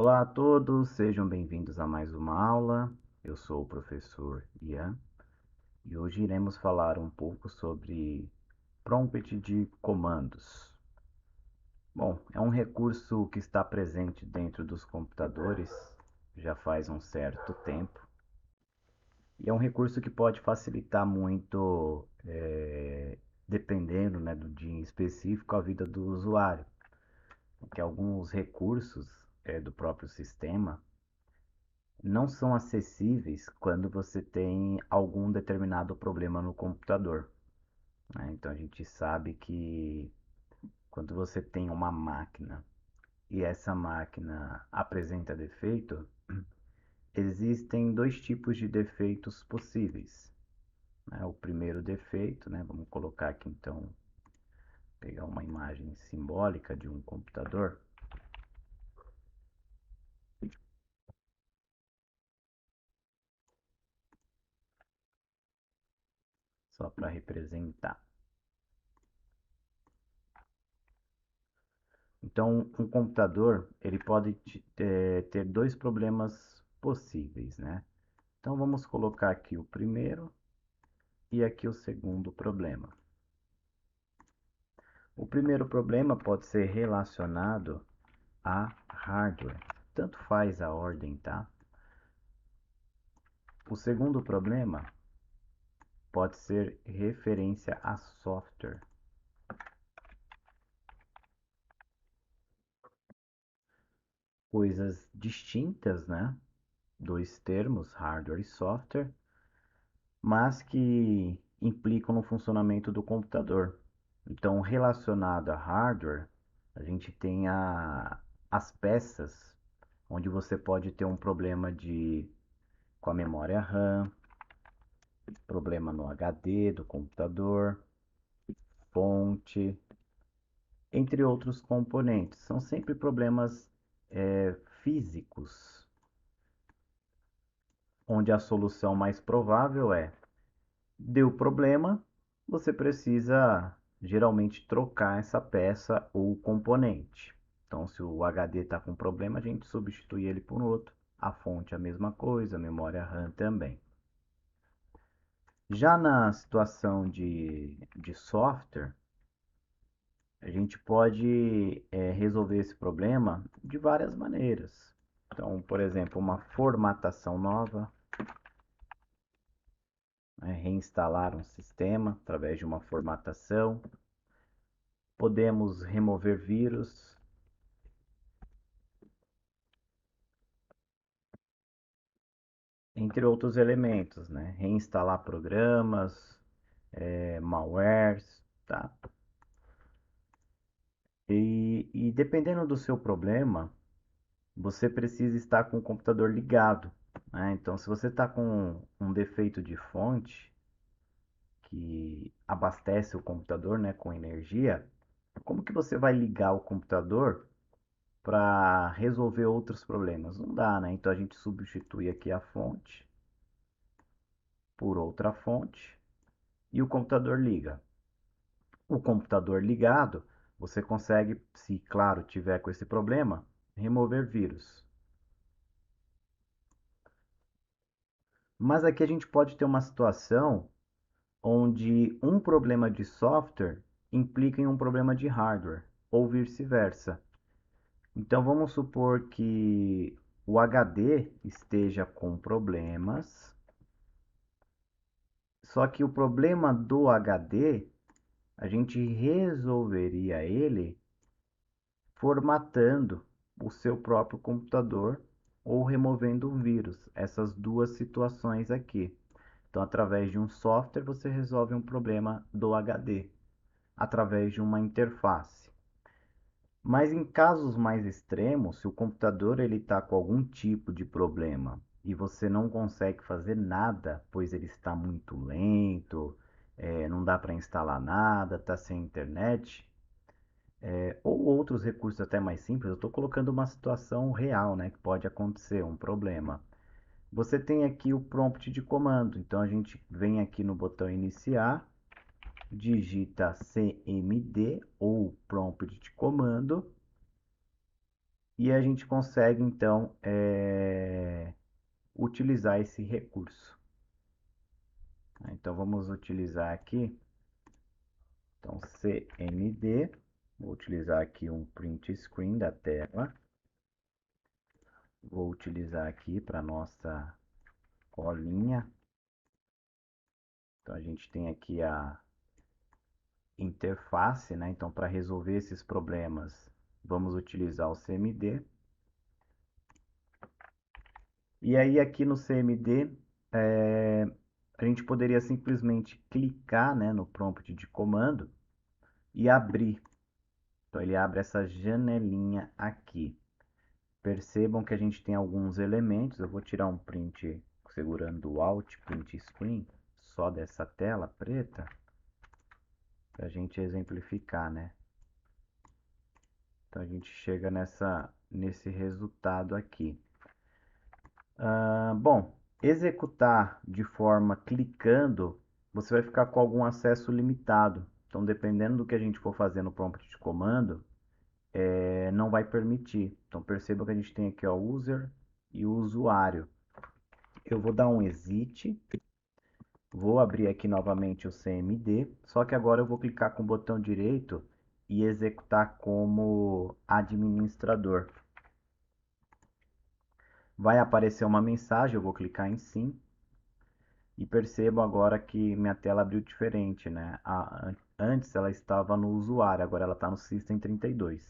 Olá a todos, sejam bem-vindos a mais uma aula. Eu sou o professor Ian e hoje iremos falar um pouco sobre prompt de comandos. Bom, é um recurso que está presente dentro dos computadores já faz um certo tempo e é um recurso que pode facilitar muito, dependendo, né, do dia em específico, a vida do usuário, porque alguns recursos do próprio sistema não são acessíveis quando você tem algum determinado problema no computador, né? Então a gente sabe que quando você tem uma máquina e essa máquina apresenta defeito, existem dois tipos de defeitos possíveis, né? O primeiro defeito, né? Vamos colocar aqui então, pegar uma imagem simbólica de um computador. Só para representar. Então, um computador ele pode ter dois problemas possíveis, né? Então, vamos colocar aqui o primeiro e aqui o segundo problema. O primeiro problema pode ser relacionado a hardware, tanto faz a ordem, tá? O segundo problema pode ser referência a software. Coisas distintas, né? Dois termos, hardware e software, mas que implicam no funcionamento do computador. Então, relacionado a hardware, a gente tem as peças, onde você pode ter um problema com a memória RAM, problema no HD do computador, fonte, entre outros componentes. São sempre problemas físicos, onde a solução mais provável é: deu problema, você precisa geralmente trocar essa peça ou componente. Então, se o HD está com problema, a gente substitui ele por outro. A fonte a mesma coisa, a memória RAM também. Já na situação de software, a gente pode resolver esse problema de várias maneiras. Então, por exemplo, uma formatação nova, né, reinstalar um sistema através de uma formatação. Podemos remover vírus, entre outros elementos, né? Reinstalar programas, malwares, tá? E dependendo do seu problema, você precisa estar com o computador ligado, né? Então, se você está com um defeito de fonte que abastece o computador, né, com energia, como que você vai ligar o computador para resolver outros problemas? Não dá, né? Então a gente substitui aqui a fonte por outra fonte e o computador liga. O computador ligado, você consegue, se claro tiver com esse problema, remover vírus. Mas aqui a gente pode ter uma situação onde um problema de software implica em um problema de hardware, ou vice-versa. Então vamos supor que o HD esteja com problemas, só que o problema do HD a gente resolveria ele formatando o seu próprio computador ou removendo um vírus. Essas duas situações aqui. Então, através de um software, você resolve um problema do HD, através de uma interface. Mas em casos mais extremos, se o computador ele está com algum tipo de problema e você não consegue fazer nada, pois ele está muito lento, não dá para instalar nada, está sem internet, ou outros recursos até mais simples, eu estou colocando uma situação real, né, que pode acontecer, um problema. Você tem aqui o prompt de comando, então a gente vem aqui no botão iniciar, digita cmd ou prompt de comando e a gente consegue então utilizar esse recurso. Então vamos utilizar aqui, então CMD, vou utilizar aqui um print screen da tela, vou utilizar aqui para nossa colinha. Então a gente tem aqui a interface, né? Então para resolver esses problemas, vamos utilizar o CMD. E aí aqui no CMD, a gente poderia simplesmente clicar, né, no prompt de comando e abrir. Então ele abre essa janelinha aqui. Percebam que a gente tem alguns elementos. Eu vou tirar um print segurando o Alt, print screen, só dessa tela preta, para a gente exemplificar, né? Então a gente chega nesse resultado aqui. Bom, executar de forma clicando, você vai ficar com algum acesso limitado. Então, dependendo do que a gente for fazer no prompt de comando, não vai permitir. Então, perceba que a gente tem aqui o user e o usuário. Eu vou dar um exit, vou abrir aqui novamente o CMD, só que agora eu vou clicar com o botão direito e executar como administrador. Vai aparecer uma mensagem, eu vou clicar em sim. E percebo agora que minha tela abriu diferente, né? Antes ela estava no usuário, agora ela está no System32.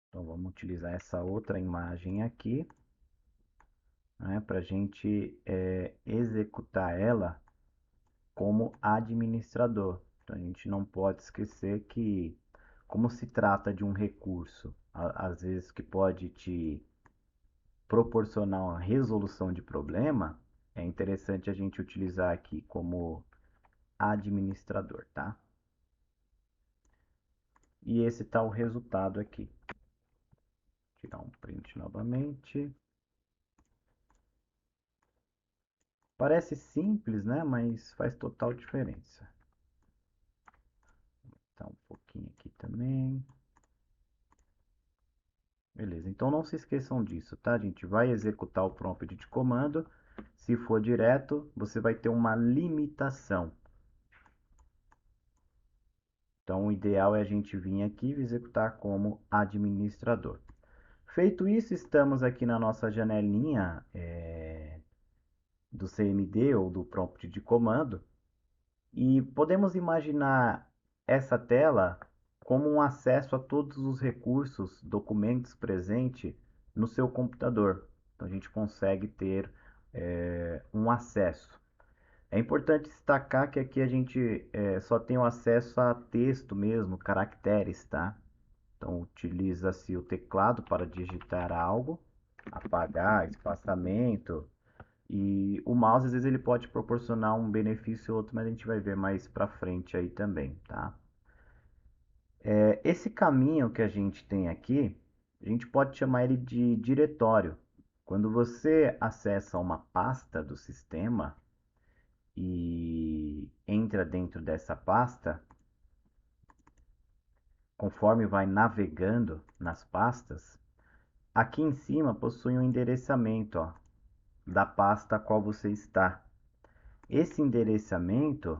Então vamos utilizar essa outra imagem aqui, né, para a gente executar ela como administrador. Então a gente não pode esquecer que, como se trata de um recurso, às vezes que pode te proporcionar uma resolução de problema, é interessante a gente utilizar aqui como administrador, tá? E esse tá o resultado aqui. Vou tirar um print novamente. Parece simples, né? Mas faz total diferença. Tá um pouquinho aqui também. Beleza, então não se esqueçam disso, tá, gente? Vai executar o prompt de comando. Se for direto, você vai ter uma limitação. Então, o ideal é a gente vir aqui e executar como administrador. Feito isso, estamos aqui na nossa janelinha do CMD ou do prompt de comando. E podemos imaginar essa tela como um acesso a todos os recursos, documentos presentes no seu computador. Então a gente consegue ter um acesso. É importante destacar que aqui a gente só tem o acesso a texto mesmo, caracteres, tá? Então utiliza-se o teclado para digitar algo, apagar, espaçamento, e o mouse, às vezes, ele pode proporcionar um benefício ou outro, mas a gente vai ver mais pra frente aí também, tá? Esse caminho que a gente tem aqui, a gente pode chamar ele de diretório. Quando você acessa uma pasta do sistema e entra dentro dessa pasta, conforme vai navegando nas pastas, aqui em cima possui um endereçamento, ó, da pasta a qual você está. Esse endereçamento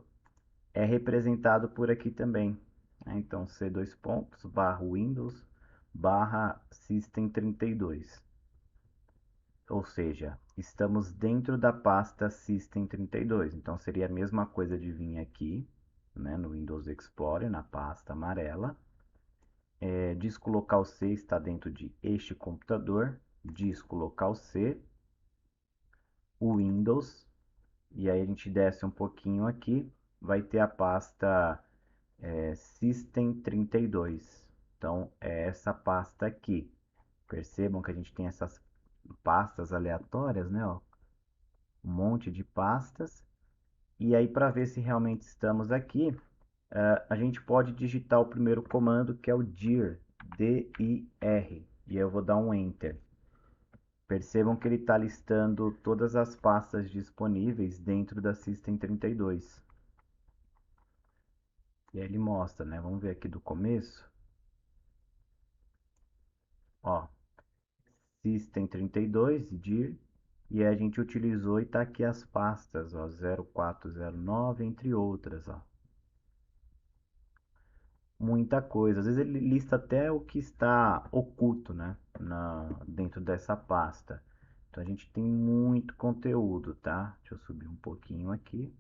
é representado por aqui também, né? Então, C dois pontos, barra Windows, barra System32. Ou seja, estamos dentro da pasta System32. Então, seria a mesma coisa de vir aqui, né, no Windows Explorer, na pasta amarela. Disco local C está dentro de este computador. Disco local C, o Windows. E aí a gente desce um pouquinho aqui, vai ter a pasta System32. Então, é essa pasta aqui. Percebam que a gente tem essas pastas aleatórias, né? Ó, um monte de pastas. E aí, para ver se realmente estamos aqui, a gente pode digitar o primeiro comando, que é o dir, D-I-R. E eu vou dar um Enter. Percebam que ele está listando todas as pastas disponíveis dentro da System32. E aí ele mostra, né? Vamos ver aqui do começo. Ó, System32, dir, e a gente utilizou e tá aqui as pastas, ó, 0409, entre outras, ó. Muita coisa. Às vezes ele lista até o que está oculto, né, dentro dessa pasta. Então a gente tem muito conteúdo, tá? Deixa eu subir um pouquinho aqui,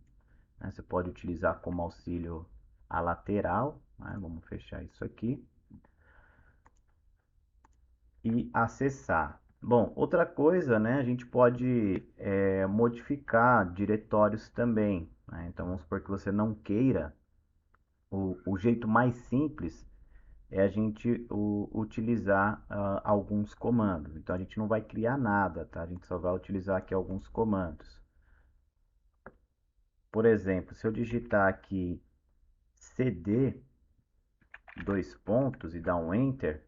né? Você pode utilizar como auxílio a lateral, né? Vamos fechar isso aqui e acessar. Bom, outra coisa, né? A gente pode modificar diretórios também, né? Então vamos supor que você não queira. O jeito mais simples é a gente utilizar alguns comandos. Então a gente não vai criar nada, tá? A gente só vai utilizar aqui alguns comandos. Por exemplo, se eu digitar aqui cd dois pontos e dar um enter,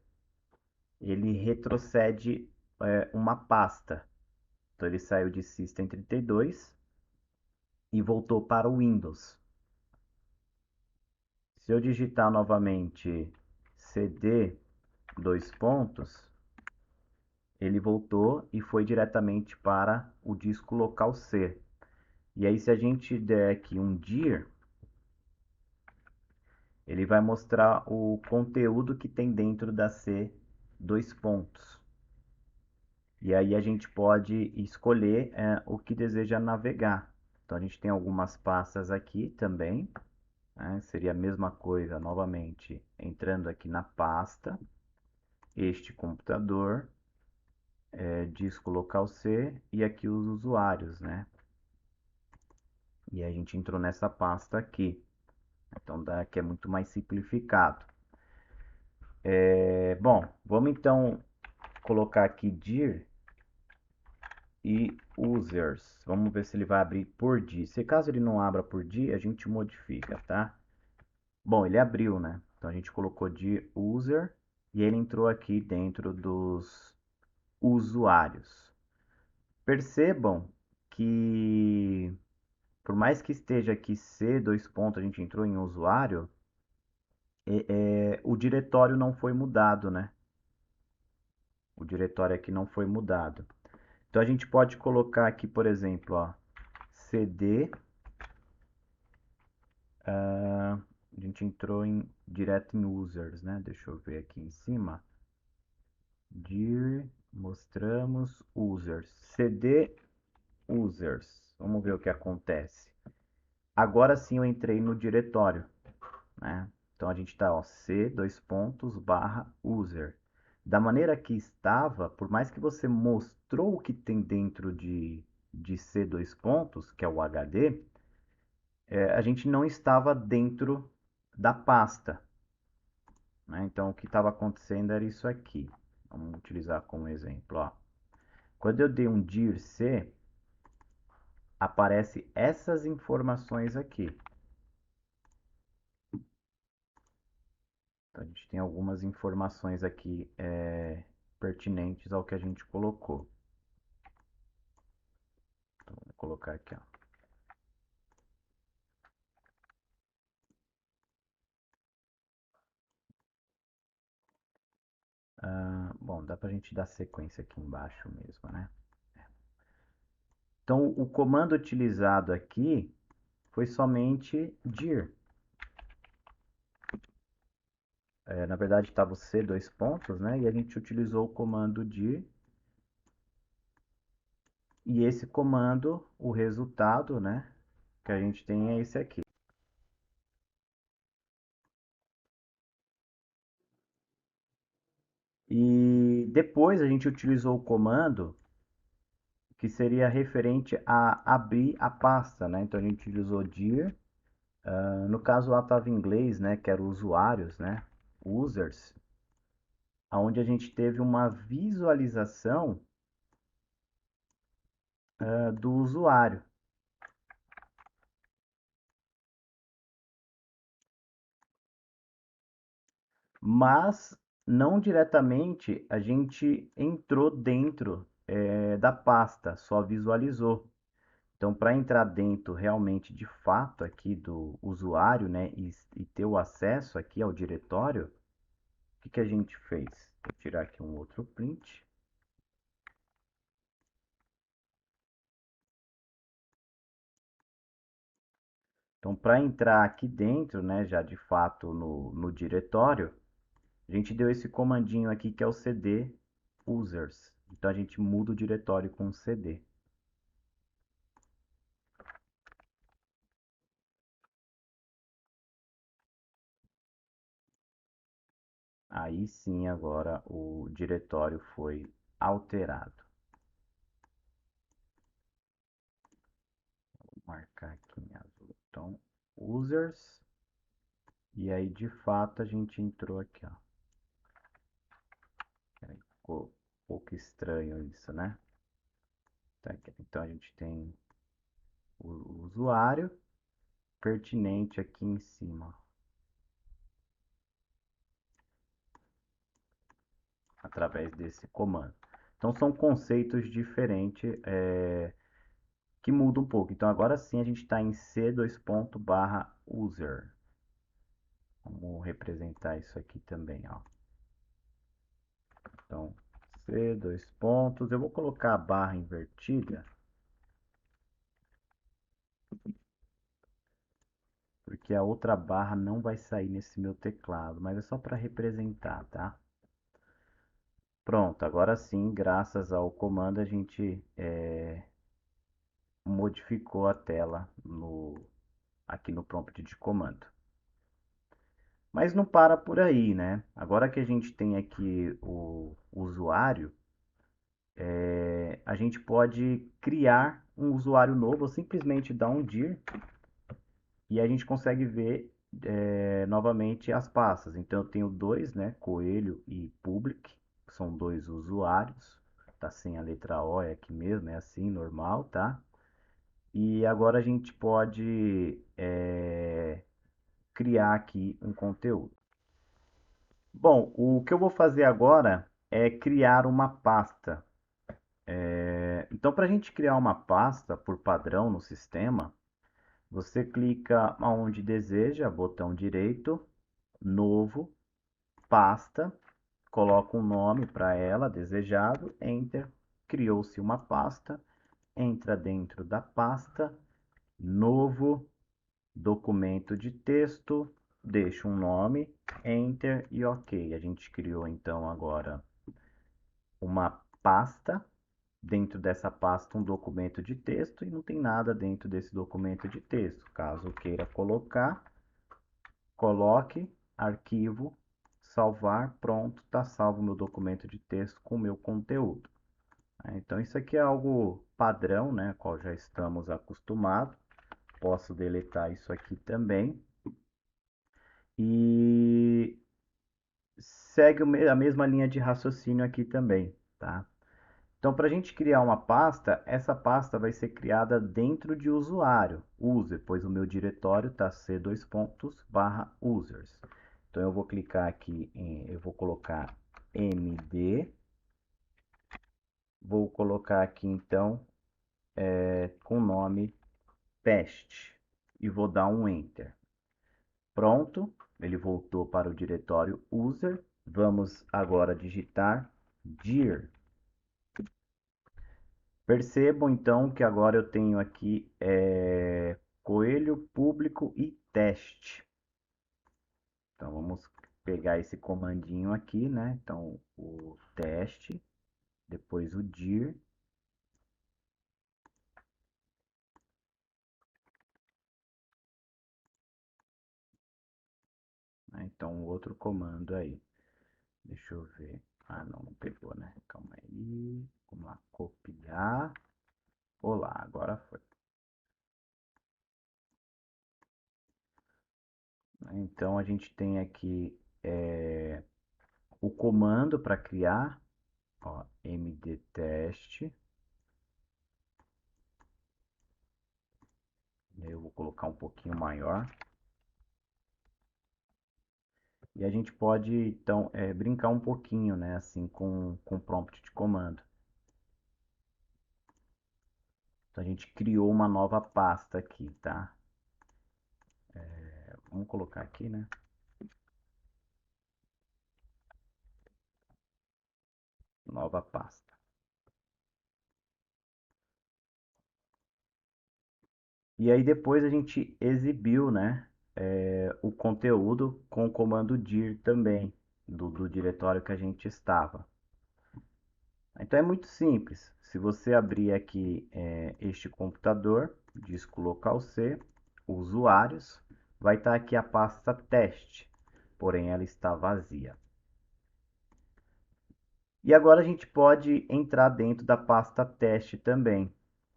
ele retrocede uma pasta. Então ele saiu de System32 e voltou para o Windows. Se eu digitar novamente cd dois pontos, ele voltou e foi diretamente para o disco local C. E aí, se a gente der aqui um dir, ele vai mostrar o conteúdo que tem dentro da C dois pontos. E aí a gente pode escolher o que deseja navegar. Então a gente tem algumas pastas aqui também, né? Seria a mesma coisa, novamente, entrando aqui na pasta, este computador, disco local C e aqui os usuários, né? E a gente entrou nessa pasta aqui. Então daqui é muito mais simplificado. Bom, vamos então colocar aqui dir e users. Vamos ver se ele vai abrir por dir. Se caso ele não abra por dir, a gente modifica, tá? Bom, ele abriu, né? Então a gente colocou dir user e ele entrou aqui dentro dos usuários. Percebam que por mais que esteja aqui C, dois pontos, a gente entrou em usuário, o diretório não foi mudado, né? O diretório aqui não foi mudado. Então a gente pode colocar aqui, por exemplo, ó, cd, a gente entrou direto em users, né? Deixa eu ver aqui em cima. Dir, mostramos users. cd users. Vamos ver o que acontece. Agora sim eu entrei no diretório, né? Então a gente está, ó, c dois pontos barra user. Da maneira que estava, por mais que você mostrou o que tem dentro de c dois pontos, que é o HD, a gente não estava dentro da pasta, né? Então o que estava acontecendo era isso aqui. Vamos utilizar como exemplo, ó. Quando eu dei um dir c, aparece essas informações aqui. Então, a gente tem algumas informações aqui pertinentes ao que a gente colocou. Então, vou colocar aqui, ó. Bom, dá para a gente dar sequência aqui embaixo mesmo, né? Então, o comando utilizado aqui foi somente dir. Na verdade, estava o C dois pontos, né? E a gente utilizou o comando dir. E esse comando, o resultado, né? Que a gente tem é esse aqui. E depois a gente utilizou o comando que seria referente a abrir a pasta, né? Então a gente utilizou dir. No caso lá estava em inglês, né? Que era usuários, né? Users, onde a gente teve uma visualização do usuário. Mas não diretamente a gente entrou dentro da pasta, só visualizou. Então, para entrar dentro realmente de fato aqui do usuário, né, e ter o acesso aqui ao diretório, o que que a gente fez? Vou tirar aqui um outro print. Então, para entrar aqui dentro, né, já de fato no diretório, a gente deu esse comandinho aqui que é o cd users. Então, a gente muda o diretório com cd. Aí sim, agora o diretório foi alterado. Vou marcar aqui em azul. Então, users. E aí, de fato, a gente entrou aqui, ó. Ficou um pouco estranho isso, né? Então, a gente tem o usuário pertinente aqui em cima, através desse comando. Então, são conceitos diferentes que mudam um pouco. Então, agora sim, a gente está em c:/user. Vamos representar isso aqui também, ó. Então, C, dois pontos. Eu vou colocar a barra invertida, porque a outra barra não vai sair nesse meu teclado, mas é só para representar, tá? Pronto, agora sim, graças ao comando, a gente modificou a tela aqui no prompt de comando. Mas não para por aí, né? Agora que a gente tem aqui o usuário, a gente pode criar um usuário novo ou simplesmente dar um dir e a gente consegue ver novamente as pastas. Então eu tenho dois, né? Coelho e public, que são dois usuários. Tá sem a letra O, é aqui mesmo, é assim, normal, tá? E agora a gente pode criar aqui um conteúdo. Bom, o que eu vou fazer agora é criar uma pasta. Então, para a gente criar uma pasta por padrão no sistema, você clica onde deseja, botão direito, novo, pasta, coloca um nome para ela, desejado, enter, criou-se uma pasta, entra dentro da pasta, novo, documento de texto, deixa um nome, enter e ok. A gente criou então agora uma pasta, dentro dessa pasta um documento de texto e não tem nada dentro desse documento de texto. Caso queira colocar, coloque, arquivo, salvar, pronto, está salvo meu documento de texto com o meu conteúdo. Então isso aqui é algo padrão, né, qual já estamos acostumados. Posso deletar isso aqui também. E segue a mesma linha de raciocínio aqui também, tá? Então, para a gente criar uma pasta, essa pasta vai ser criada dentro de usuário, user, pois o meu diretório está c dois pontos barra users. Então, eu vou clicar aqui eu vou colocar md, vou colocar aqui então com o nome teste e vou dar um enter. Pronto, ele voltou para o diretório user. Vamos agora digitar dir. Percebam então que agora eu tenho aqui coelho, público e teste. Então vamos pegar esse comandinho aqui, né? Então o teste, depois o dir. Né? Então o outro comando aí. Deixa eu ver. Ah, não, não pegou, né? Calma aí. Vamos lá, copiar. Olá, agora foi. Então a gente tem aqui o comando para criar, ó, mdteste. Eu vou colocar um pouquinho maior. E a gente pode, então, brincar um pouquinho, né, assim, com prompt de comando. Então a gente criou uma nova pasta aqui, tá? Vamos colocar aqui, né? Nova pasta. E aí depois a gente exibiu, né, o conteúdo com o comando dir também, do diretório que a gente estava. Então é muito simples. Se você abrir aqui este computador, disco local C, usuários, vai estar aqui a pasta teste, porém ela está vazia. E agora a gente pode entrar dentro da pasta teste também,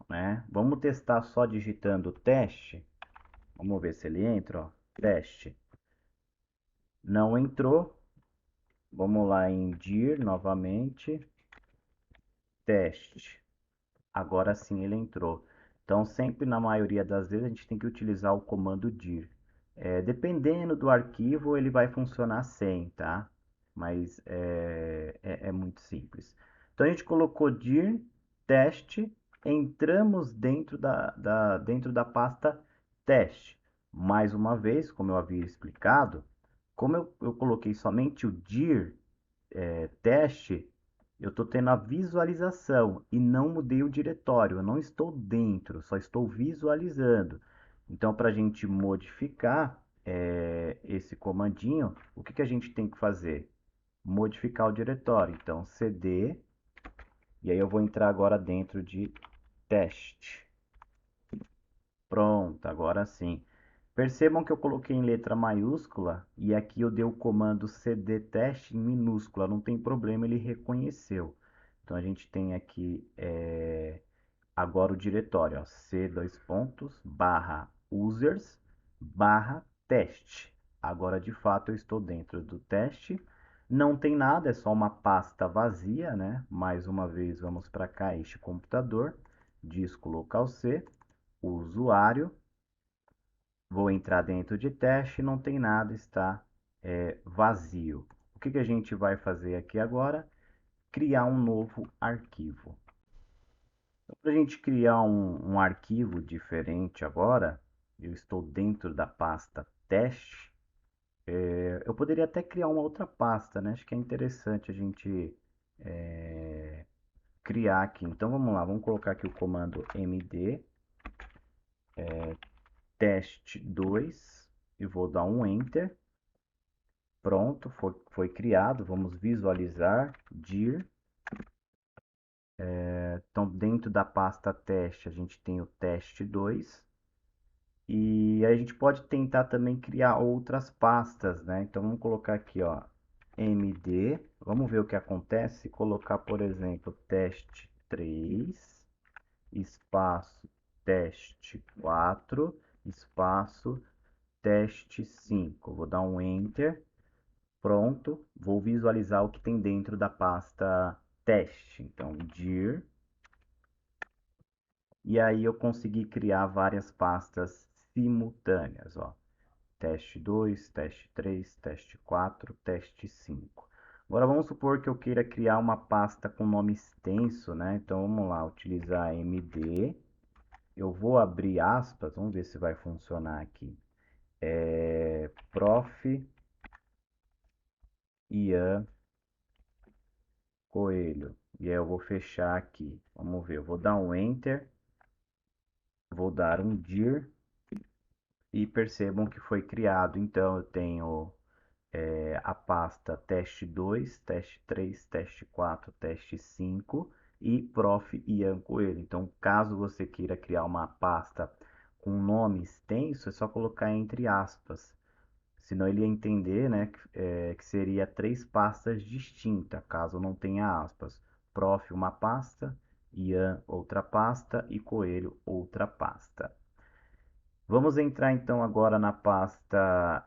né? Vamos testar só digitando teste. Vamos ver se ele entra, ó. Teste. Não entrou. Vamos lá em dir novamente. Teste. Agora sim ele entrou. Então, sempre na maioria das vezes a gente tem que utilizar o comando dir. Dependendo do arquivo, ele vai funcionar sem, tá? Mas é muito simples. Então, a gente colocou dir, teste, entramos dentro da pasta teste. Mais uma vez, como eu havia explicado, como eu coloquei somente o dir, teste, eu estou tendo a visualização e não mudei o diretório. Eu não estou dentro, só estou visualizando. Então, para a gente modificar esse comandinho, o que a gente tem que fazer? Modificar o diretório. Então, cd, e aí eu vou entrar agora dentro de teste. Pronto, agora sim. Percebam que eu coloquei em letra maiúscula e aqui eu dei o comando cd teste em minúscula, não tem problema, ele reconheceu. Então a gente tem aqui agora o diretório, ó, c dois pontos, barra users, barra teste. Agora de fato eu estou dentro do teste. Não tem nada, é só uma pasta vazia, né? Mais uma vez vamos para cá, este computador, disco local C, usuário. Vou entrar dentro de teste, não tem nada, está vazio. O que a gente vai fazer aqui agora? Criar um novo arquivo. Então, para a gente criar um arquivo diferente agora, eu estou dentro da pasta teste. Eu poderia até criar uma outra pasta, né? Acho que é interessante a gente criar aqui. Então vamos lá, vamos colocar aqui o comando md teste2 e vou dar um enter. Pronto, foi criado. Vamos visualizar dir. Então, dentro da pasta teste, a gente tem o teste2. E a gente pode tentar também criar outras pastas, né? Então, vamos colocar aqui, ó, md. Vamos ver o que acontece se colocar, por exemplo, teste3, espaço teste4, espaço teste5. Vou dar um enter. Pronto, vou visualizar o que tem dentro da pasta teste. Então, dir. E aí eu consegui criar várias pastas simultâneas, ó. Teste 2, teste 3, teste 4, teste 5. Agora vamos supor que eu queira criar uma pasta com nome extenso, né? Então vamos lá, utilizar md. Eu vou abrir aspas, vamos ver se vai funcionar aqui. Prof. Ian Coelho. E aí eu vou fechar aqui. Vamos ver, eu vou dar um enter, vou dar um dir e percebam que foi criado. Então eu tenho a pasta teste2, teste3, teste4, teste5 e prof. Ian Coelho. Então, caso você queira criar uma pasta com nome extenso, é só colocar entre aspas. Senão ele ia entender, né, que seria três pastas distintas, caso não tenha aspas. Prof, uma pasta, Ian, outra pasta e Coelho, outra pasta. Vamos entrar então agora na pasta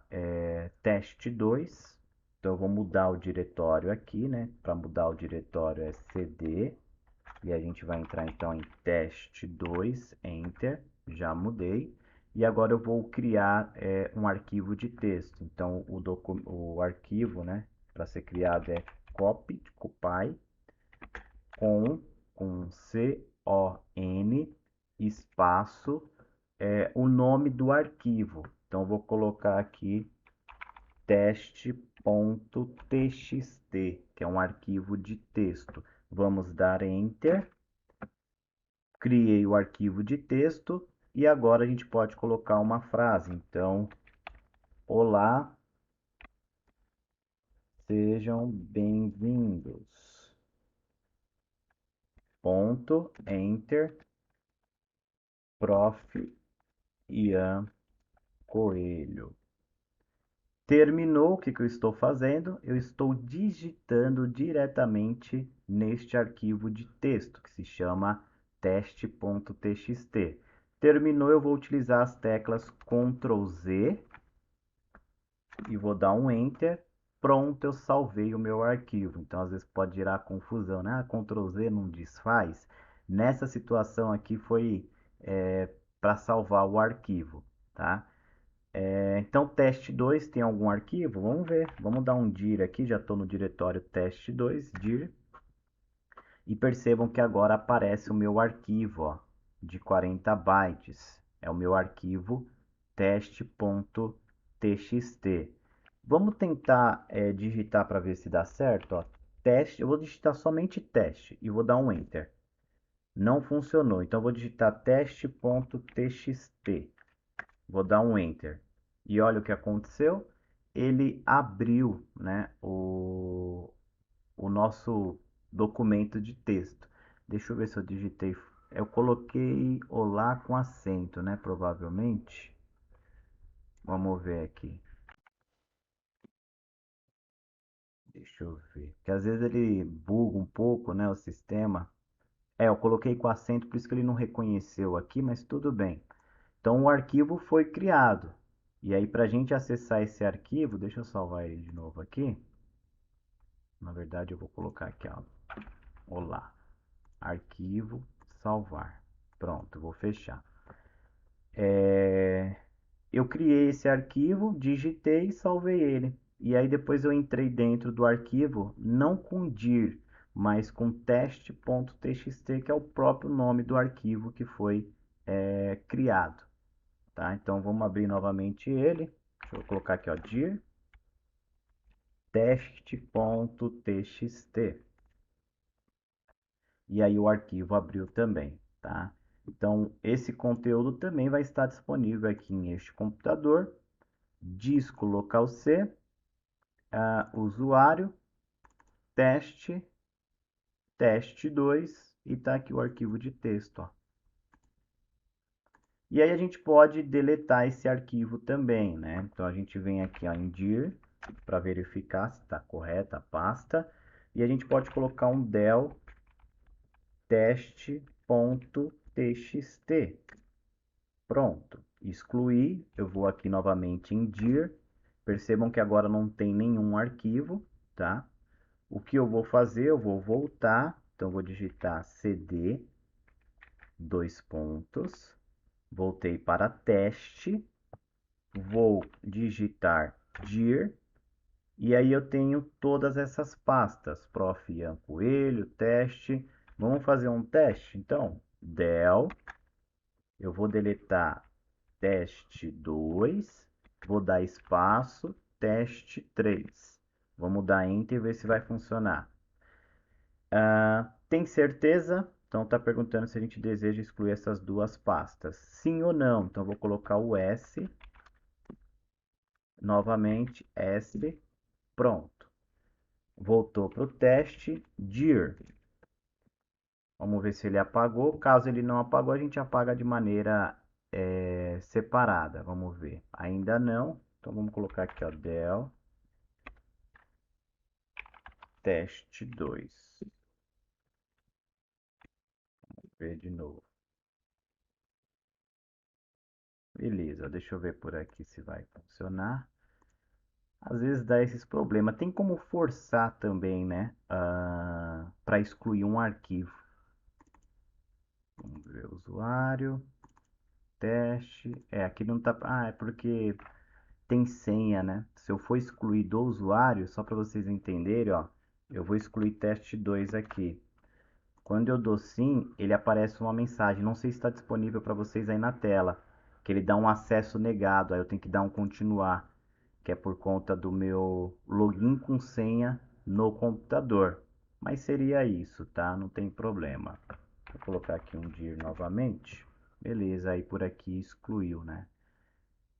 teste2. Então eu vou mudar o diretório aqui, né? Para mudar o diretório é cd. E a gente vai entrar então em teste2, enter. Já mudei. E agora eu vou criar um arquivo de texto. Então o arquivo, né, para ser criado é copy com C-O-N, espaço, o nome do arquivo. Então, eu vou colocar aqui teste.txt, que é um arquivo de texto. Vamos dar Enter. Criei o arquivo de texto e agora a gente pode colocar uma frase. Então, olá, sejam bem-vindos. Ponto, Enter, Prof. Ian Coelho. Terminou, o que eu estou fazendo? Eu estou digitando diretamente neste arquivo de texto, que se chama teste.txt. Terminou, eu vou utilizar as teclas Ctrl Z e vou dar um Enter. Pronto, eu salvei o meu arquivo. Então, às vezes pode gerar confusão, né? Ctrl Z não desfaz. Nessa situação aqui foi para salvar o arquivo, tá? Então, teste 2 tem algum arquivo? Vamos ver. Vamos dar um dir aqui. Já estou no diretório teste 2, dir. E percebam que agora aparece o meu arquivo, ó, de 40 bytes. É o meu arquivo teste.txt. Vamos tentar digitar para ver se dá certo. Ó. Teste, eu vou digitar somente teste e vou dar um enter. Não funcionou, então eu vou digitar teste.txt. Vou dar um enter. E olha o que aconteceu. Ele abriu, né, o nosso documento de texto. Deixa eu ver se eu digitei. Eu coloquei olá com acento, né? Provavelmente. Vamos ver aqui. Deixa eu ver. Porque às vezes ele buga um pouco, né? O sistema. Eu coloquei com acento, por isso que ele não reconheceu aqui, mas tudo bem. Então o arquivo foi criado. E aí, para a gente acessar esse arquivo, deixa eu salvar ele de novo aqui. Na verdade, eu vou colocar aqui, ó. Olá. Arquivo, salvar. Pronto, vou fechar. Eu criei esse arquivo, digitei e salvei ele. E aí depois eu entrei dentro do arquivo, não com dir, mas com teste.txt, que é o próprio nome do arquivo que foi criado. Tá? Então vamos abrir novamente ele. Deixa eu colocar aqui, ó, dir teste.txt. E aí o arquivo abriu também, tá? Então, esse conteúdo também vai estar disponível aqui neste computador. Disco local C, usuário, teste, teste 2 e tá aqui o arquivo de texto, ó. E aí a gente pode deletar esse arquivo também, né? Então a gente vem aqui ó, em dir para verificar se está correta a pasta e a gente pode colocar um del teste.txt. Pronto, excluí, eu vou aqui novamente em dir, percebam que agora não tem nenhum arquivo, tá? O que eu vou fazer? Eu vou voltar, então eu vou digitar cd, dois pontos, voltei para teste, vou digitar dir, e aí eu tenho todas essas pastas, Prof. Ian Coelho, teste, vamos fazer um teste? Então, del, eu vou deletar teste 2, vou dar espaço, teste 3. Vamos dar Enter e ver se vai funcionar. Tem certeza? Então está perguntando se a gente deseja excluir essas duas pastas. Sim ou não? Então vou colocar o S, novamente S, pronto. Voltou para o teste, dir. Vamos ver se ele apagou. Caso ele não apagou, a gente apaga de maneira separada. Vamos ver. Ainda não. Então vamos colocar aqui, ó, del teste 2. Vamos ver de novo. Beleza, deixa eu ver por aqui se vai funcionar. Às vezes dá esses problemas. Tem como forçar também, né? Para excluir um arquivo. Vamos ver, usuário, teste. Aqui não tá. É porque tem senha, né? Se eu for excluir do usuário, só para vocês entenderem, ó, eu vou excluir teste 2 aqui. Quando eu dou sim, ele aparece uma mensagem. Não sei se está disponível para vocês aí na tela. Que ele dá um acesso negado. Aí eu tenho que dar um continuar. Que é por conta do meu login com senha no computador. Mas seria isso, tá? Não tem problema. Vou colocar aqui um dir novamente. Beleza, aí por aqui excluiu, né?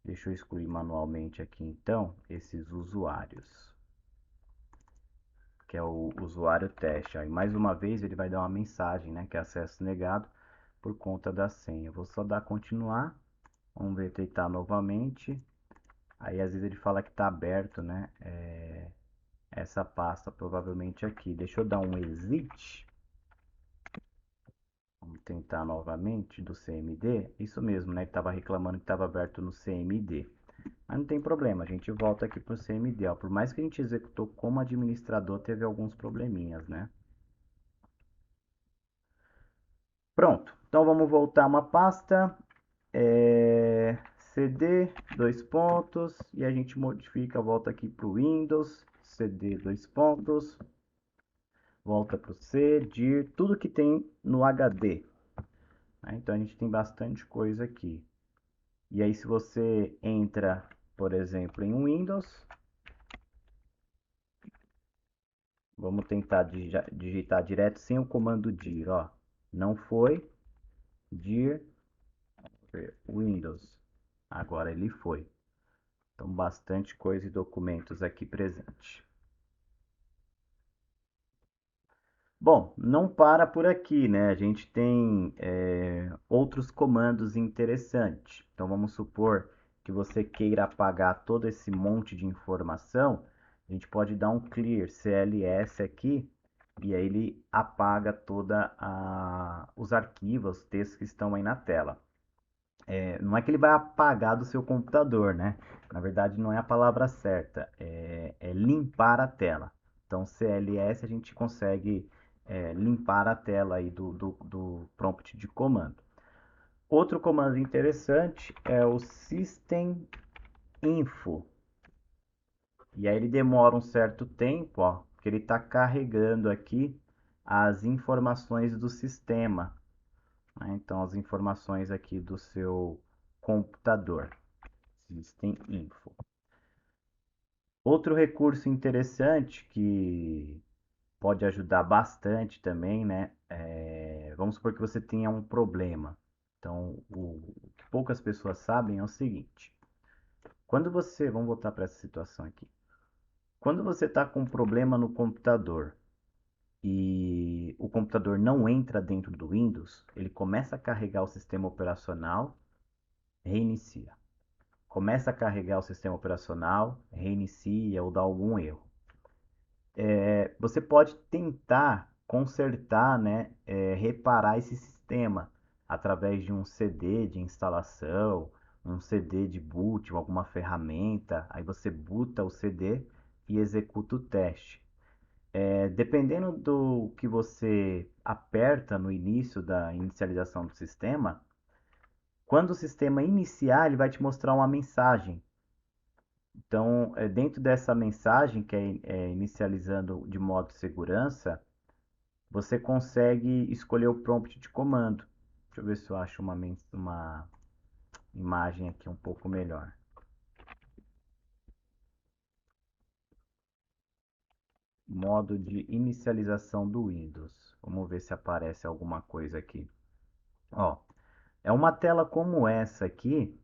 Deixa eu excluir manualmente aqui então esses usuários, que é o usuário teste. Aí mais uma vez ele vai dar uma mensagem, né, que é acesso negado por conta da senha. Eu vou só dar continuar. Vamos ver tentar novamente. Aí às vezes ele fala que está aberto, né? Essa pasta provavelmente aqui. Deixa eu dar um exit. Vamos tentar novamente do CMD. Isso mesmo, né? Ele estava reclamando que estava aberto no CMD. Mas não tem problema, a gente volta aqui para o CMD. Ó. Por mais que a gente executou como administrador, teve alguns probleminhas, né? Pronto, então vamos voltar uma pasta. CD, dois pontos, e a gente modifica, volta aqui para o Windows, CD, dois pontos, volta para o C, dir, tudo que tem no HD. Né? Então a gente tem bastante coisa aqui. E aí se você entra, por exemplo, em Windows, vamos tentar digitar direto sem o comando dir, ó. Não foi, dir, Windows. Agora ele foi. Então bastante coisa e documentos aqui presente. Bom, não para por aqui, né? A gente tem outros comandos interessantes. Então vamos supor que você queira apagar todo esse monte de informação. A gente pode dar um clear CLS aqui e aí ele apaga toda os arquivos, os textos que estão aí na tela. Não é que ele vai apagar do seu computador, né? Na verdade, não é a palavra certa. É limpar a tela. Então, CLS a gente consegue limpar a tela aí do prompt de comando. Outro comando interessante é o system info. E aí ele demora um certo tempo, ó, porque ele está carregando aqui as informações do sistema. Né? Então, as informações aqui do seu computador. System Info. Outro recurso interessante que pode ajudar bastante também, né? Vamos supor que você tenha um problema. Então, o que poucas pessoas sabem é o seguinte: quando você, vamos voltar para essa situação aqui. Quando você está com um problema no computador e o computador não entra dentro do Windows, ele começa a carregar o sistema operacional, reinicia. Começa a carregar o sistema operacional, reinicia ou dá algum erro. Você pode tentar consertar, né, reparar esse sistema através de um CD de instalação, um CD de boot, alguma ferramenta. Aí você boota o CD e executa o teste. Dependendo do que você aperta no início da inicialização do sistema, quando o sistema iniciar, ele vai te mostrar uma mensagem. Então, dentro dessa mensagem, que é inicializando de modo segurança, você consegue escolher o prompt de comando. Deixa eu ver se eu acho uma imagem aqui um pouco melhor. Modo de inicialização do Windows. Vamos ver se aparece alguma coisa aqui. Ó, é uma tela como essa aqui.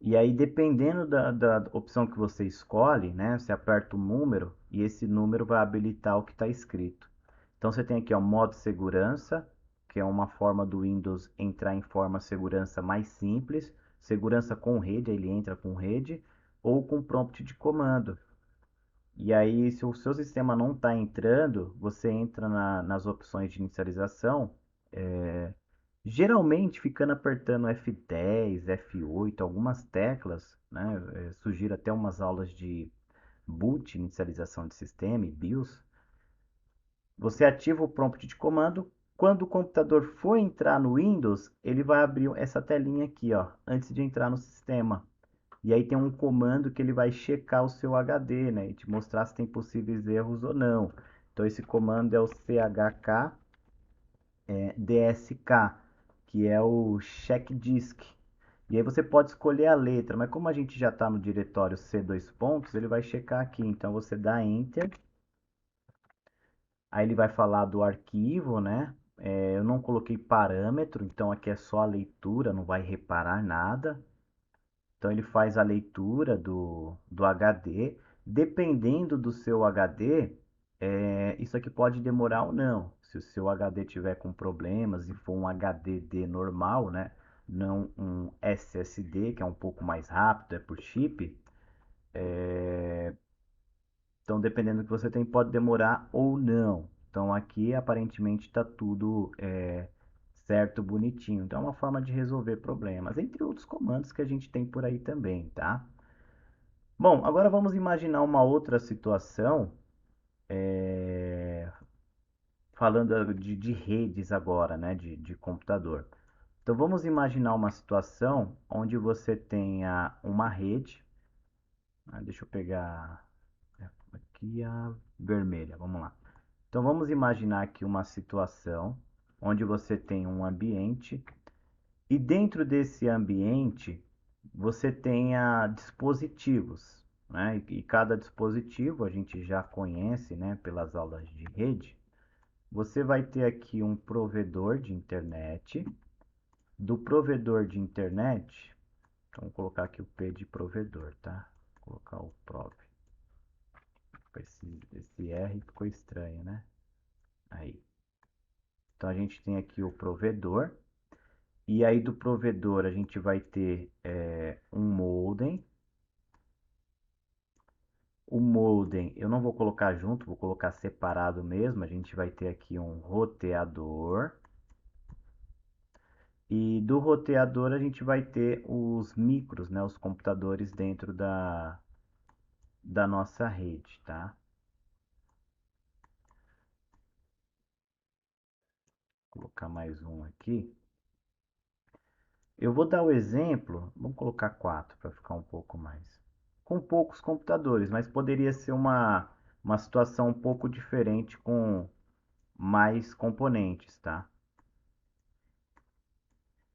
E aí, dependendo da opção que você escolhe, né, você aperta o número e esse número vai habilitar o que está escrito. Então, você tem aqui o modo segurança, que é uma forma do Windows entrar em forma segurança mais simples. Segurança com rede, ele entra com rede, ou com prompt de comando. E aí, se o seu sistema não está entrando, você entra nas opções de inicialização. Geralmente ficando apertando F10, F8, algumas teclas, né? Sugiro até umas aulas de boot, inicialização de sistema e BIOS. Você ativa o prompt de comando. Quando o computador for entrar no Windows, ele vai abrir essa telinha aqui, ó, antes de entrar no sistema. E aí tem um comando que ele vai checar o seu HD, né, e te mostrar se tem possíveis erros ou não. Então esse comando é o chk dsk, que é o check disk. E aí você pode escolher a letra, mas como a gente já está no diretório C dois pontos, ele vai checar aqui. Então você dá Enter, aí ele vai falar do arquivo, né? Eu não coloquei parâmetro, então aqui é só a leitura, não vai reparar nada. Então ele faz a leitura do HD. Dependendo do seu HD, isso aqui pode demorar ou não. Se o seu HD tiver com problemas e for um HDD normal, né? Não um SSD, que é um pouco mais rápido, é por chip. Então, dependendo do que você tem, pode demorar ou não. Então, aqui aparentemente está tudo certo, bonitinho. Então, é uma forma de resolver problemas, entre outros comandos que a gente tem por aí também, tá? Bom, agora vamos imaginar uma outra situação, falando de redes agora, né, de computador. Então vamos imaginar uma situação onde você tenha uma rede, deixa eu pegar aqui a vermelha, vamos lá. Então vamos imaginar aqui uma situação onde você tem um ambiente e dentro desse ambiente você tenha dispositivos, né? E cada dispositivo a gente já conhece, né, pelas aulas de rede. Você vai ter aqui um provedor de internet. Do provedor de internet, então vou colocar aqui o P de provedor, tá? Vou colocar o prov. Esse R ficou estranho, né? Aí. Então a gente tem aqui o provedor. E aí do provedor a gente vai ter um modem. O modem eu não vou colocar junto, vou colocar separado mesmo. A gente vai ter aqui um roteador. E do roteador a gente vai ter os micros, né, os computadores dentro da nossa rede, tá? Vou colocar mais um aqui. Eu vou dar o exemplo, vamos colocar quatro para ficar um pouco mais. Com poucos computadores, mas poderia ser uma situação um pouco diferente com mais componentes, tá?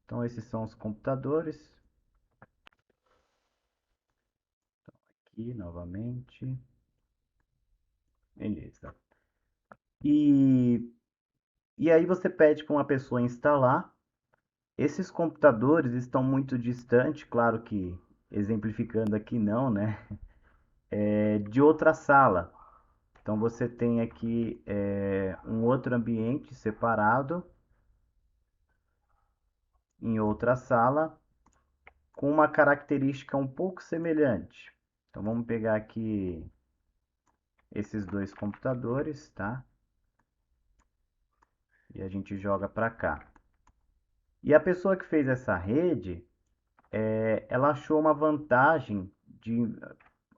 Então esses são os computadores. Aqui novamente. Beleza. E, e aí você pede para uma pessoa instalar. Esses computadores estão muito distantes, claro que exemplificando aqui não, né? De outra sala. Então você tem aqui um outro ambiente separado em outra sala com uma característica um pouco semelhante. Então vamos pegar aqui esses dois computadores, tá? E a gente joga para cá. E a pessoa que fez essa rede, ela achou uma vantagem de,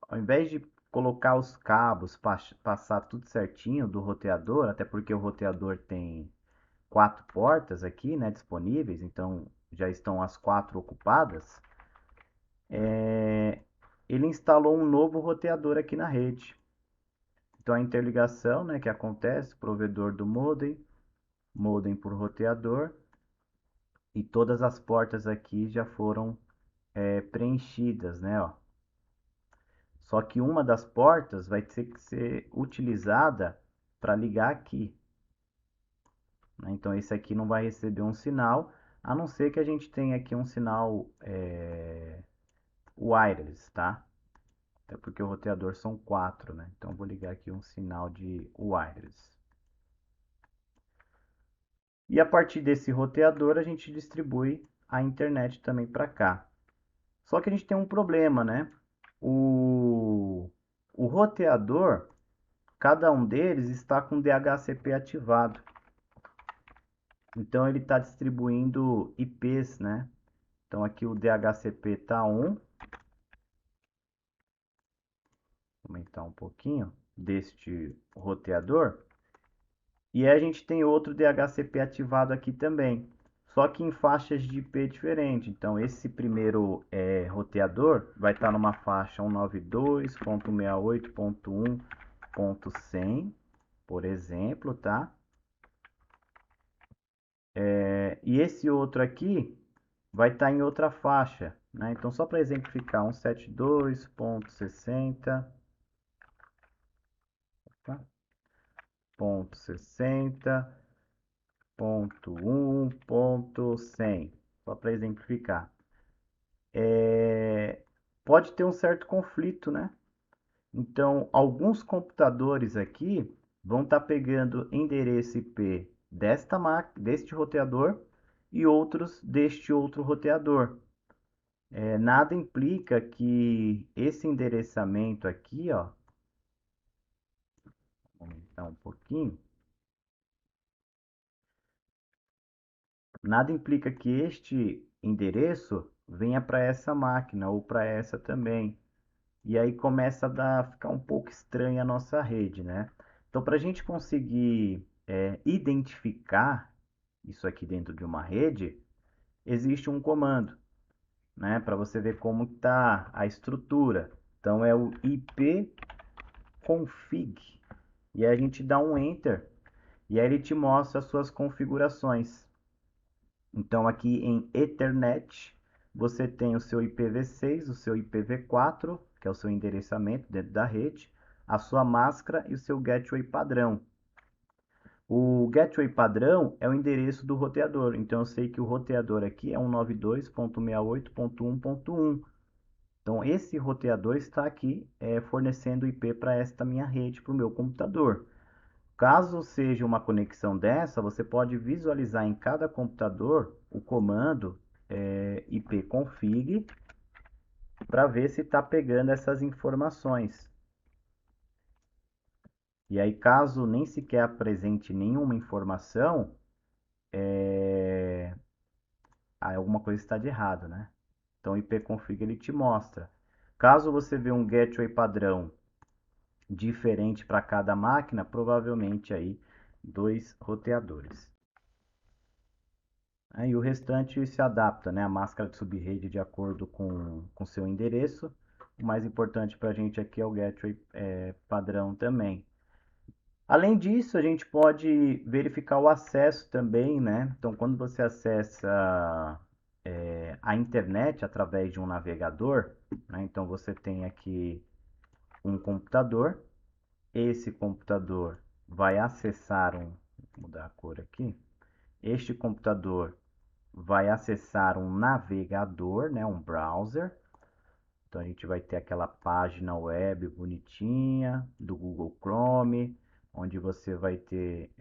ao invés de colocar os cabos, passar tudo certinho do roteador, até porque o roteador tem quatro portas aqui, né, disponíveis, então já estão as quatro ocupadas. Ele instalou um novo roteador aqui na rede. Então a interligação, né, que acontece, provedor do modem, modem por roteador, e todas as portas aqui já foram preenchidas, né, ó. Só que uma das portas vai ter que ser utilizada para ligar aqui, né? Então esse aqui não vai receber um sinal, a não ser que a gente tenha aqui um sinal wireless, tá? Até porque o roteador são quatro, né? Então vou ligar aqui um sinal de wireless. E a partir desse roteador a gente distribui a internet também para cá. Só que a gente tem um problema, né? O roteador, cada um deles está com DHCP ativado. Então ele está distribuindo IPs, né? Então aqui o DHCP está 1. Vou aumentar um pouquinho deste roteador. E a gente tem outro DHCP ativado aqui também, só que em faixas de IP diferente. Então esse primeiro roteador vai estar numa faixa 192.168.1.100 por exemplo, tá? E esse outro aqui vai estar em outra faixa, né? Então, só para exemplificar, 172.60, tá? Ponto 60, ponto 1, ponto 100, só para exemplificar. Pode ter um certo conflito, né? Então, alguns computadores aqui vão estar pegando endereço IP deste roteador e outros deste outro roteador. Nada implica que esse endereçamento aqui, ó, vou aumentar um pouquinho, nada implica que este endereço venha para essa máquina ou para essa também. E aí começa ficar um pouco estranha a nossa rede, né? Então, para a gente conseguir identificar isso aqui dentro de uma rede, existe um comando, né? Para você ver como está a estrutura. Então, é o ipconfig. E aí a gente dá um Enter. E aí ele te mostra as suas configurações. Então, aqui em Ethernet, você tem o seu IPv6, o seu IPv4, que é o seu endereçamento dentro da rede, a sua máscara e o seu gateway padrão. O gateway padrão é o endereço do roteador. Então, eu sei que o roteador aqui é 192.68.1.1. Então, esse roteador está aqui fornecendo IP para esta minha rede, para o meu computador. Caso seja uma conexão dessa, você pode visualizar em cada computador o comando ipconfig para ver se está pegando essas informações. E aí, caso nem sequer apresente nenhuma informação, alguma coisa está de errado, né? Então, o ipconfig ele te mostra. Caso você vê um gateway padrão diferente para cada máquina, provavelmente aí dois roteadores. E o restante se adapta, né? A máscara de subrede de acordo com seu endereço. O mais importante para a gente aqui é o gateway padrão também. Além disso, a gente pode verificar o acesso também, né? Então, quando você acessa a internet através de um navegador, né? Então você tem aqui um computador. Esse computador vai acessar vou mudar a cor aqui. Este computador vai acessar um navegador, né, um browser. Então a gente vai ter aquela página web bonitinha do Google Chrome, onde você vai ter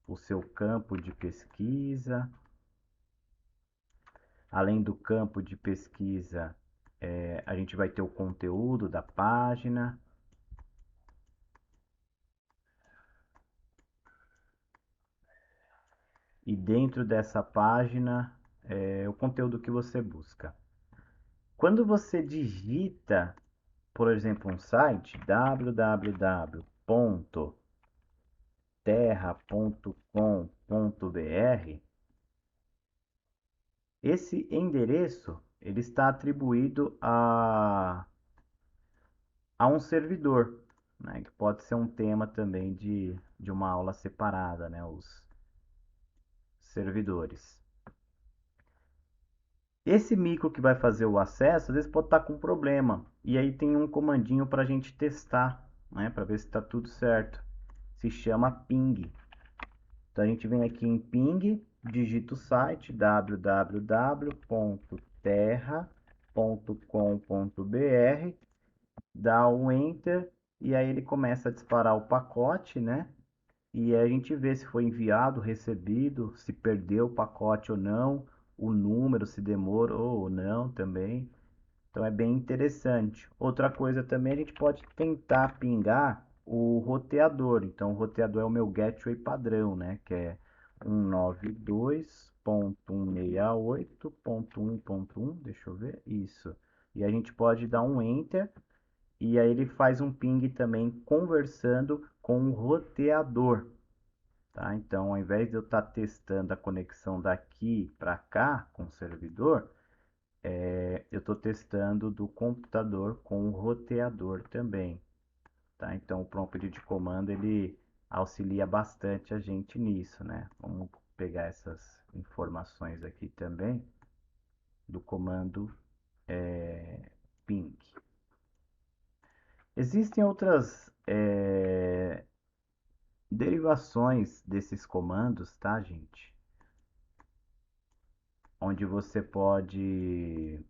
o seu campo de pesquisa. Além do campo de pesquisa, a gente vai ter o conteúdo da página. E dentro dessa página, o conteúdo que você busca. Quando você digita, por exemplo, um site www.terra.com.br, esse endereço ele está atribuído a um servidor, né, que pode ser um tema também de uma aula separada, né, os servidores. Esse micro que vai fazer o acesso, às vezes pode estar com problema. E aí tem um comandinho para a gente testar, né, para ver se está tudo certo. Se chama ping. Então a gente vem aqui em ping, digita o site www.terra.com.br, dá um enter e aí ele começa a disparar o pacote, né? E aí a gente vê se foi enviado, recebido, se perdeu o pacote ou não, o número, se demorou ou não também. Então é bem interessante. Outra coisa também, a gente pode tentar pingar o roteador. Então o roteador é o meu gateway padrão, né? Que é 192.168.1.1. Deixa eu ver. Isso. E a gente pode dar um enter e aí ele faz um ping também conversando com o roteador. Tá? Então, ao invés de eu estar testando a conexão daqui para cá com o servidor, eu estou testando do computador com o roteador também. tá? Então o prompt de comando ele auxilia bastante a gente nisso, né? Vamos pegar essas informações aqui também do comando ping. Existem outras derivações desses comandos, tá, gente? Onde você pode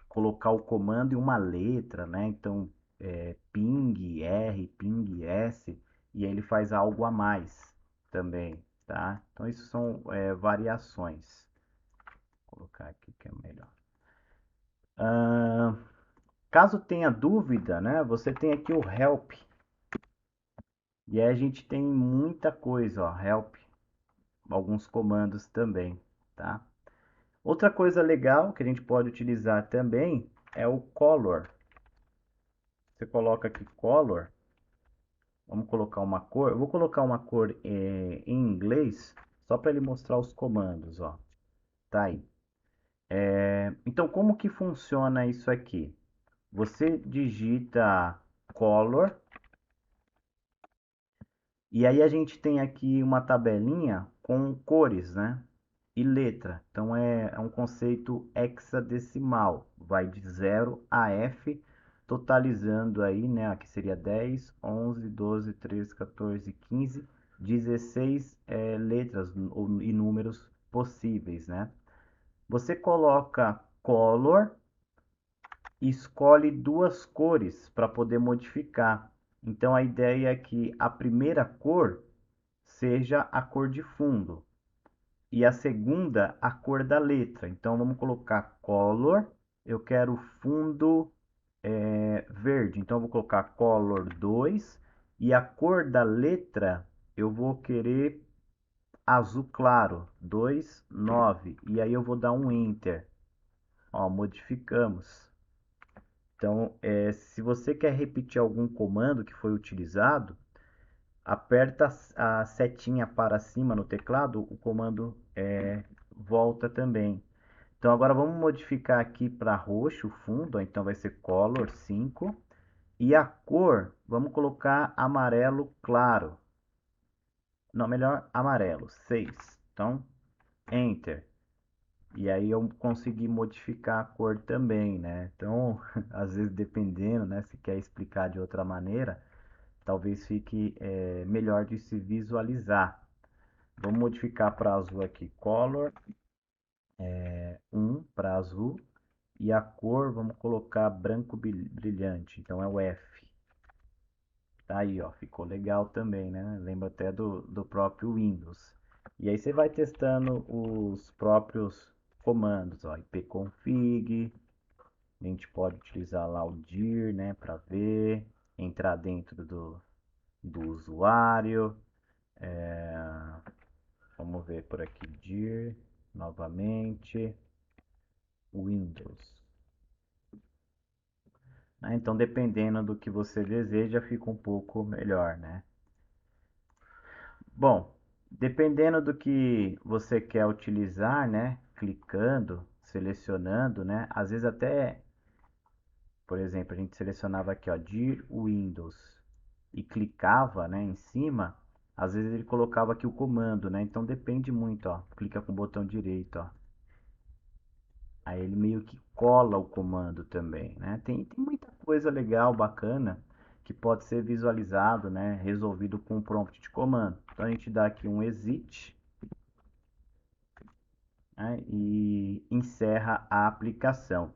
colocar o comando em uma letra, né? Então, ping R, ping S, e aí ele faz algo a mais também, tá? Então, isso são variações. Vou colocar aqui que é melhor. Ah, caso tenha dúvida, né? Você tem aqui o help. E aí a gente tem muita coisa, ó, help, alguns comandos também, tá? Outra coisa legal que a gente pode utilizar também é o color. Você coloca aqui color. Vamos colocar uma cor. Eu vou colocar uma cor em inglês só para ele mostrar os comandos, ó. Tá aí. Então, como que funciona isso aqui? Você digita color e aí a gente tem aqui uma tabelinha com cores, né? E letra. Então é um conceito hexadecimal. Vai de 0 a F, totalizando aí, né? Aqui seria 10, 11, 12, 13, 14, 15, 16 letras e números possíveis, né? Você coloca color e escolhe duas cores para poder modificar. Então a ideia é que a primeira cor seja a cor de fundo e a segunda a cor da letra. Então vamos colocar color. Eu quero fundo verde, então eu vou colocar color 2 e a cor da letra eu vou querer azul claro 2,9 e aí eu vou dar um enter. Ó, modificamos. Então, se você quer repetir algum comando que foi utilizado, aperta a setinha para cima no teclado, o comando volta também. Então agora vamos modificar aqui para roxo o fundo, então vai ser color 5 e a cor, vamos colocar amarelo claro. Não, melhor amarelo, 6. Então, enter. E aí eu consegui modificar a cor também, né? Então, às vezes dependendo, né, se quer explicar de outra maneira, talvez fique melhor de se visualizar. Vamos modificar para azul aqui, color 1 para azul. E a cor, vamos colocar branco brilhante, então é o F. Tá aí, ó, ficou legal também, né? Lembra até do próprio Windows. E aí você vai testando os próprios comandos, ó, ipconfig, a gente pode utilizar lá o dir, né, para ver, entrar dentro do usuário. Vamos ver por aqui, dir, novamente, Windows. Então, dependendo do que você deseja, fica um pouco melhor, né? Bom, dependendo do que você quer utilizar, né? Clicando, selecionando, né? Às vezes até, por exemplo, a gente selecionava aqui, ó, dir Windows e clicava, né, em cima, às vezes ele colocava aqui o comando, né? Então depende muito, ó. Clica com o botão direito, ó. Aí ele meio que cola o comando também, né? Tem muita coisa legal, bacana, que pode ser visualizado, né? Resolvido com um prompt de comando. Então a gente dá aqui um exit, né? E encerra a aplicação.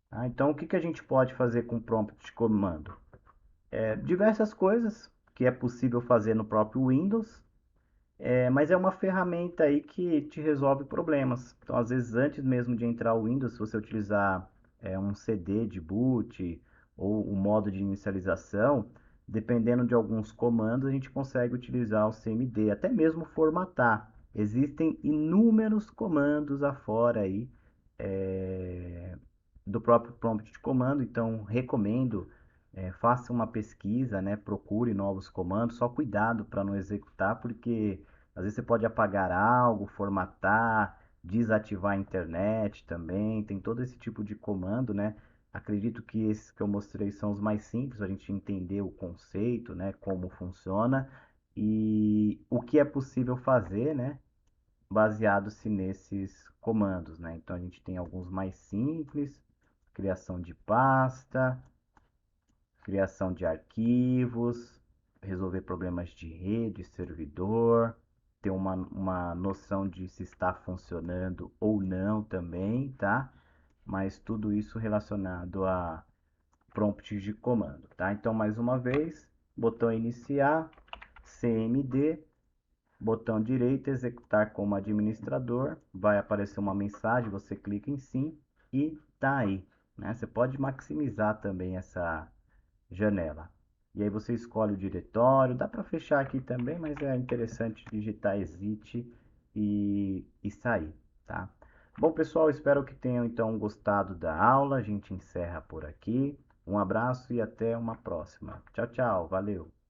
Tá? Então o que que a gente pode fazer com prompt de comando? Diversas coisas que é possível fazer no próprio Windows. Mas é uma ferramenta aí que te resolve problemas. Então, às vezes, antes mesmo de entrar o Windows, se você utilizar um CD de boot ou o modo de inicialização, dependendo de alguns comandos, a gente consegue utilizar o CMD, até mesmo formatar. Existem inúmeros comandos afora aí do próprio prompt de comando, então recomendo, faça uma pesquisa, né? Procure novos comandos, só cuidado para não executar, porque às vezes você pode apagar algo, formatar, desativar a internet também, tem todo esse tipo de comando, né? Acredito que esses que eu mostrei são os mais simples, para a gente entender o conceito, né, como funciona e o que é possível fazer, né, baseado-se nesses comandos, né? Então a gente tem alguns mais simples, criação de pasta, criação de arquivos, resolver problemas de rede, servidor, ter uma noção de se está funcionando ou não também, tá? Mas tudo isso relacionado a prompts de comando, tá? Então, mais uma vez, botão iniciar, CMD, botão direito, executar como administrador, vai aparecer uma mensagem, você clica em sim e tá aí, né? Você pode maximizar também essa janela. E aí você escolhe o diretório, dá para fechar aqui também, mas é interessante digitar exit e sair, tá? Bom, pessoal, espero que tenham então gostado da aula. A gente encerra por aqui. Um abraço e até uma próxima. Tchau, tchau. Valeu.